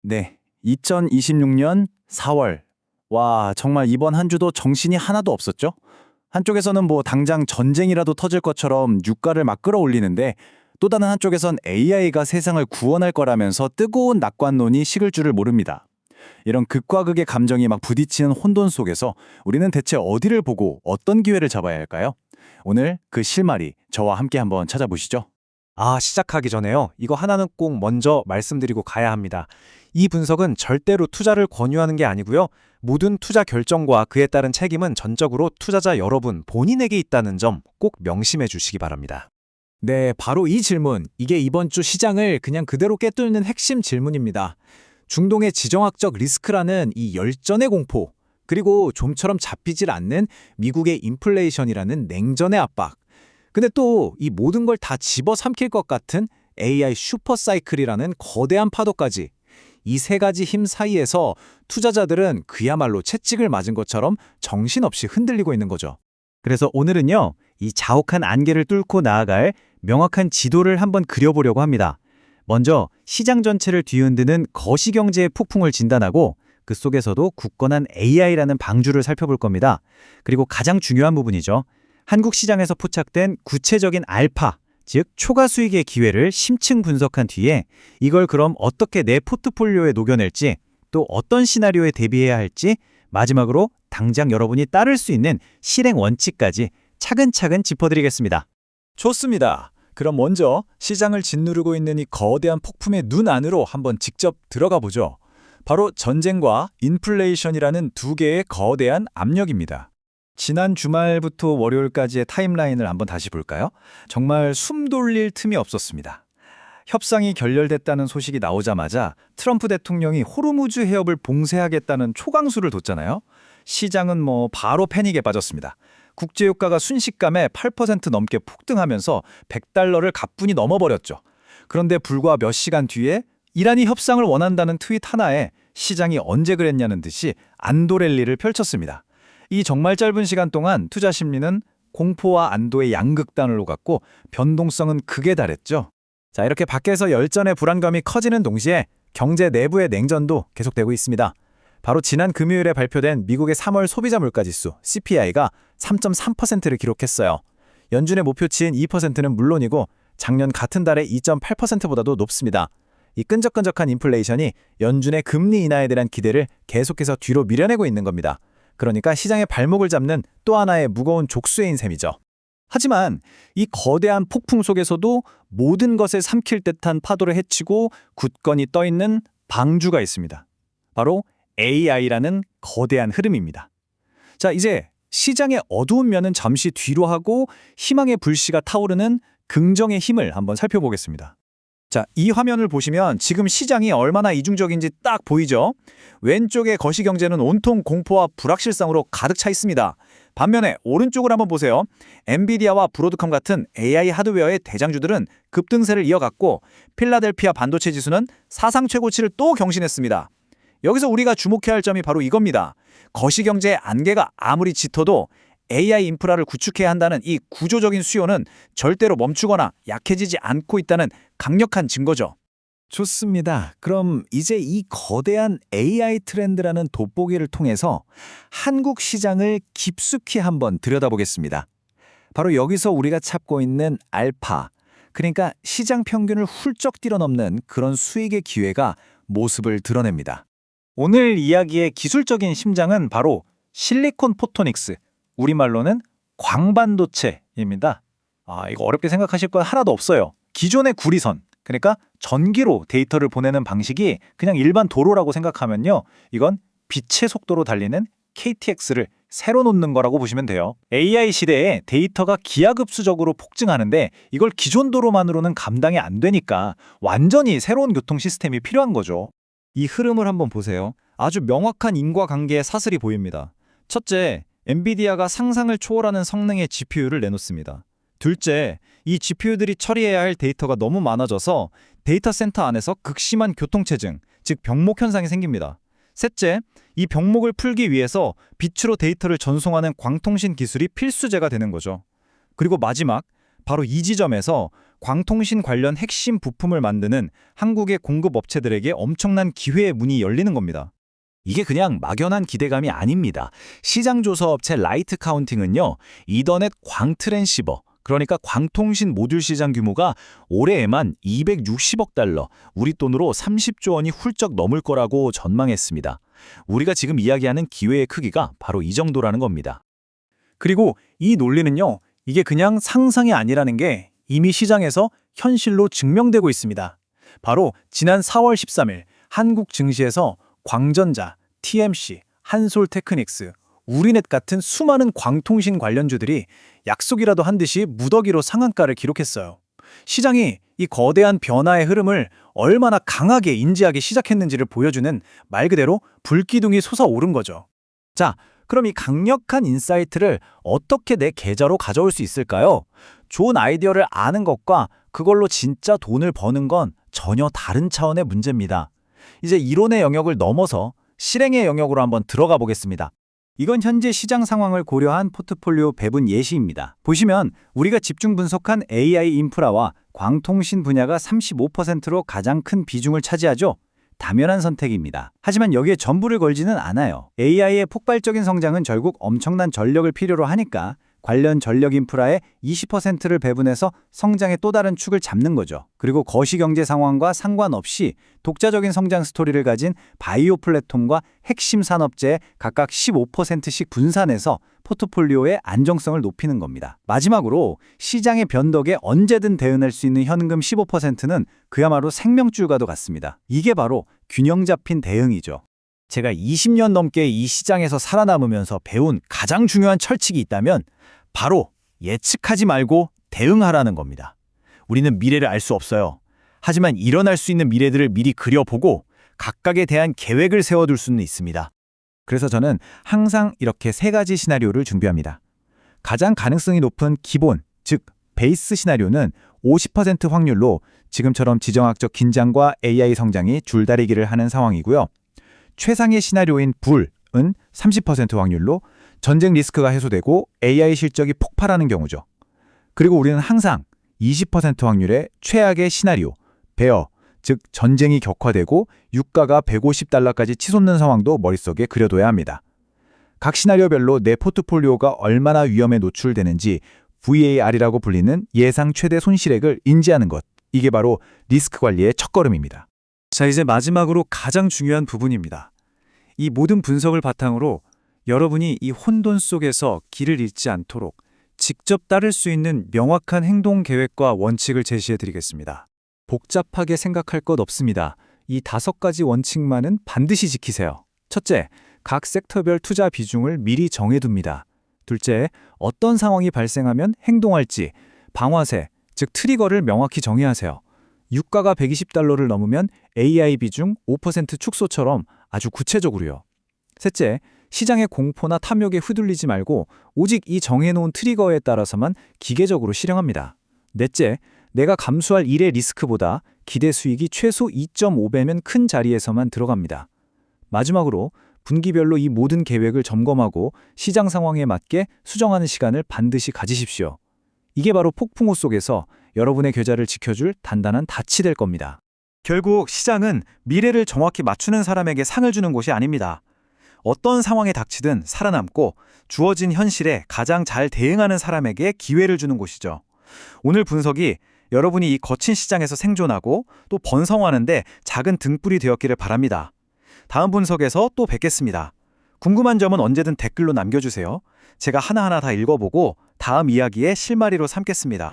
네, 2026년 4월. 와, 정말 이번 한 주도 정신이 하나도 없었죠? 한쪽에서는 뭐 당장 전쟁이라도 터질 것처럼 유가를 막 끌어올리는데 또 다른 한쪽에선 AI가 세상을 구원할 거라면서 뜨거운 낙관론이 식을 줄을 모릅니다. 이런 극과 극의 감정이 막 부딪히는 혼돈 속에서 우리는 대체 어디를 보고 어떤 기회를 잡아야 할까요? 오늘 그 실마리 저와 함께 한번 찾아보시죠. 시작하기 전에요. 이거 하나는 꼭 먼저 말씀드리고 가야 합니다. 이 분석은 절대로 투자를 권유하는 게 아니고요. 모든 투자 결정과 그에 따른 책임은 전적으로 투자자 여러분 본인에게 있다는 점 꼭 명심해 주시기 바랍니다. 네, 바로 이 질문. 이게 이번 주 시장을 그냥 그대로 꿰뚫는 핵심 질문입니다. 중동의 지정학적 리스크라는 이 열전의 공포, 그리고 좀처럼 잡히질 않는 미국의 인플레이션이라는 냉전의 압박. 근데 또 이 모든 걸 다 집어삼킬 것 같은 AI 슈퍼사이클이라는 거대한 파도까지. 이 세 가지 힘 사이에서 투자자들은 그야말로 채찍을 맞은 것처럼 정신없이 흔들리고 있는 거죠. 그래서 오늘은요, 이 자욱한 안개를 뚫고 나아갈 명확한 지도를 한번 그려보려고 합니다. 먼저 시장 전체를 뒤흔드는 거시경제의 폭풍을 진단하고 그 속에서도 굳건한 AI라는 방주를 살펴볼 겁니다. 그리고 가장 중요한 부분이죠. 한국 시장에서 포착된 구체적인 알파, 즉 초과 수익의 기회를 심층 분석한 뒤에 이걸 그럼 어떻게 내 포트폴리오에 녹여낼지, 또 어떤 시나리오에 대비해야 할지, 마지막으로 당장 여러분이 따를 수 있는 실행 원칙까지 차근차근 짚어드리겠습니다. 좋습니다. 그럼 먼저 시장을 짓누르고 있는 이 거대한 폭풍의 눈 안으로 한번 직접 들어가 보죠. 바로 전쟁과 인플레이션이라는 두 개의 거대한 압력입니다. 지난 주말부터 월요일까지의 타임라인을 한번 다시 볼까요? 정말 숨 돌릴 틈이 없었습니다. 협상이 결렬됐다는 소식이 나오자마자 트럼프 대통령이 호르무즈 해협을 봉쇄하겠다는 초강수를 뒀잖아요. 시장은 뭐 바로 패닉에 빠졌습니다. 국제유가가 순식간에 8% 넘게 폭등하면서 100달러를 가뿐히 넘어버렸죠. 그런데 불과 몇 시간 뒤에 이란이 협상을 원한다는 트윗 하나에 시장이 언제 그랬냐는 듯이 안도 랠리를 펼쳤습니다. 이 정말 짧은 시간 동안 투자 심리는 공포와 안도의 양극단으로 갔고 변동성은 극에 달했죠. 자, 이렇게 밖에서 열전의 불안감이 커지는 동시에 경제 내부의 냉전도 계속되고 있습니다. 바로 지난 금요일에 발표된 미국의 3월 소비자 물가지수 CPI가 3.3%를 기록했어요. 연준의 목표치인 2%는 물론이고 작년 같은 달의 2.8%보다도 높습니다. 이 끈적끈적한 인플레이션이 연준의 금리 인하에 대한 기대를 계속해서 뒤로 밀어내고 있는 겁니다. 그러니까 시장의 발목을 잡는 또 하나의 무거운 족쇄인 셈이죠. 하지만 이 거대한 폭풍 속에서도 모든 것을 삼킬 듯한 파도를 헤치고 굳건히 떠있는 방주가 있습니다. 바로 AI라는 거대한 흐름입니다. 자, 이제 시장의 어두운 면은 잠시 뒤로 하고 희망의 불씨가 타오르는 긍정의 힘을 한번 살펴보겠습니다. 자, 이 화면을 보시면 지금 시장이 얼마나 이중적인지 딱 보이죠? 왼쪽의 거시경제는 온통 공포와 불확실성으로 가득 차 있습니다. 반면에 오른쪽을 한번 보세요. 엔비디아와 브로드컴 같은 AI 하드웨어의 대장주들은 급등세를 이어갔고 필라델피아 반도체 지수는 사상 최고치를 또 경신했습니다. 여기서 우리가 주목해야 할 점이 바로 이겁니다. 거시경제의 안개가 아무리 짙어도 AI 인프라를 구축해야 한다는 이 구조적인 수요는 절대로 멈추거나 약해지지 않고 있다는 강력한 증거죠. 좋습니다. 그럼 이제 이 거대한 AI 트렌드라는 돋보기를 통해서 한국 시장을 깊숙이 한번 들여다보겠습니다. 바로 여기서 우리가 찾고 있는 알파, 그러니까 시장 평균을 훌쩍 뛰어넘는 그런 수익의 기회가 모습을 드러냅니다. 오늘 이야기의 기술적인 심장은 바로 실리콘 포토닉스, 우리말로는 광반도체입니다. 이거 어렵게 생각하실 건 하나도 없어요. 기존의 구리선, 그러니까 전기로 데이터를 보내는 방식이 그냥 일반 도로라고 생각하면요. 이건 빛의 속도로 달리는 KTX를 새로 놓는 거라고 보시면 돼요. AI 시대에 데이터가 기하급수적으로 폭증하는데 이걸 기존 도로만으로는 감당이 안 되니까 완전히 새로운 교통 시스템이 필요한 거죠. 이 흐름을 한번 보세요. 아주 명확한 인과관계의 사슬이 보입니다. 첫째, 엔비디아가 상상을 초월하는 성능의 GPU를 내놓습니다. 둘째, 이 GPU들이 처리해야 할 데이터가 너무 많아져서 데이터 센터 안에서 극심한 교통체증, 즉 병목 현상이 생깁니다. 셋째, 이 병목을 풀기 위해서 빛으로 데이터를 전송하는 광통신 기술이 필수제가 되는 거죠. 그리고 마지막, 바로 이 지점에서 광통신 관련 핵심 부품을 만드는 한국의 공급 업체들에게 엄청난 기회의 문이 열리는 겁니다. 이게 그냥 막연한 기대감이 아닙니다. 시장 조사 업체 라이트 카운팅은요, 이더넷 광트랜시버, 그러니까 광통신 모듈 시장 규모가 올해에만 260억 달러, 우리 돈으로 30조 원이 훌쩍 넘을 거라고 전망했습니다. 우리가 지금 이야기하는 기회의 크기가 바로 이 정도라는 겁니다. 그리고 이 논리는요, 이게 그냥 상상이 아니라는 게 이미 시장에서 현실로 증명되고 있습니다. 바로 지난 4월 13일 한국 증시에서 광전자, TMC, 한솔테크닉스, 우리넷 같은 수많은 광통신 관련주들이 약속이라도 한 듯이 무더기로 상한가를 기록했어요. 시장이 이 거대한 변화의 흐름을 얼마나 강하게 인지하기 시작했는지를 보여주는 말 그대로 불기둥이 솟아오른 거죠. 자, 그럼 이 강력한 인사이트를 어떻게 내 계좌로 가져올 수 있을까요? 좋은 아이디어를 아는 것과 그걸로 진짜 돈을 버는 건 전혀 다른 차원의 문제입니다. 이제 이론의 영역을 넘어서 실행의 영역으로 한번 들어가 보겠습니다. 이건 현재 시장 상황을 고려한 포트폴리오 배분 예시입니다. 보시면 우리가 집중 분석한 AI 인프라와 광통신 분야가 35%로 가장 큰 비중을 차지하죠. 당연한 선택입니다. 하지만 여기에 전부를 걸지는 않아요. AI의 폭발적인 성장은 결국 엄청난 전력을 필요로 하니까 관련 전력 인프라의 20%를 배분해서 성장의 또 다른 축을 잡는 거죠. 그리고 거시경제 상황과 상관없이 독자적인 성장 스토리를 가진 바이오 플랫폼과 핵심 산업재에 각각 15%씩 분산해서 포트폴리오의 안정성을 높이는 겁니다. 마지막으로 시장의 변덕에 언제든 대응할 수 있는 현금 15%는 그야말로 생명줄과도 같습니다. 이게 바로 균형 잡힌 대응이죠. 제가 20년 넘게 이 시장에서 살아남으면서 배운 가장 중요한 철칙이 있다면 바로 예측하지 말고 대응하라는 겁니다. 우리는 미래를 알 수 없어요. 하지만 일어날 수 있는 미래들을 미리 그려보고 각각에 대한 계획을 세워둘 수는 있습니다. 그래서 저는 항상 이렇게 세 가지 시나리오를 준비합니다. 가장 가능성이 높은 기본, 즉 베이스 시나리오는 50% 확률로 지금처럼 지정학적 긴장과 AI 성장이 줄다리기를 하는 상황이고요. 최상의 시나리오인 불은 30% 확률로 전쟁 리스크가 해소되고 AI 실적이 폭발하는 경우죠. 그리고 우리는 항상 20% 확률의 최악의 시나리오, 베어, 즉 전쟁이 격화되고 유가가 150달러까지 치솟는 상황도 머릿속에 그려둬야 합니다. 각 시나리오별로 내 포트폴리오가 얼마나 위험에 노출되는지 VAR이라고 불리는 예상 최대 손실액을 인지하는 것, 이게 바로 리스크 관리의 첫걸음입니다. 자, 이제 마지막으로 가장 중요한 부분입니다. 이 모든 분석을 바탕으로 여러분이 이 혼돈 속에서 길을 잃지 않도록 직접 따를 수 있는 명확한 행동 계획과 원칙을 제시해 드리겠습니다. 복잡하게 생각할 것 없습니다. 이 5가지 원칙만은 반드시 지키세요. 첫째, 각 섹터별 투자 비중을 미리 정해둡니다. 둘째, 어떤 상황이 발생하면 행동할지, 방화세, 즉 트리거를 명확히 정의하세요. 유가가 120달러를 넘으면 AI 비중 5% 축소처럼 아주 구체적으로요. 셋째, 시장의 공포나 탐욕에 휘둘리지 말고 오직 이 정해놓은 트리거에 따라서만 기계적으로 실행합니다. 넷째, 내가 감수할 일의 리스크보다 기대 수익이 최소 2.5배면 큰 자리에서만 들어갑니다. 마지막으로 분기별로 이 모든 계획을 점검하고 시장 상황에 맞게 수정하는 시간을 반드시 가지십시오. 이게 바로 폭풍우 속에서 여러분의 계좌를 지켜줄 단단한 닻이 될 겁니다. 결국 시장은 미래를 정확히 맞추는 사람에게 상을 주는 곳이 아닙니다. 어떤 상황에 닥치든 살아남고 주어진 현실에 가장 잘 대응하는 사람에게 기회를 주는 곳이죠. 오늘 분석이 여러분이 이 거친 시장에서 생존하고 또 번성하는데 작은 등불이 되었기를 바랍니다. 다음 분석에서 또 뵙겠습니다. 궁금한 점은 언제든 댓글로 남겨주세요. 제가 하나하나 다 읽어보고 다음 이야기의 실마리로 삼겠습니다.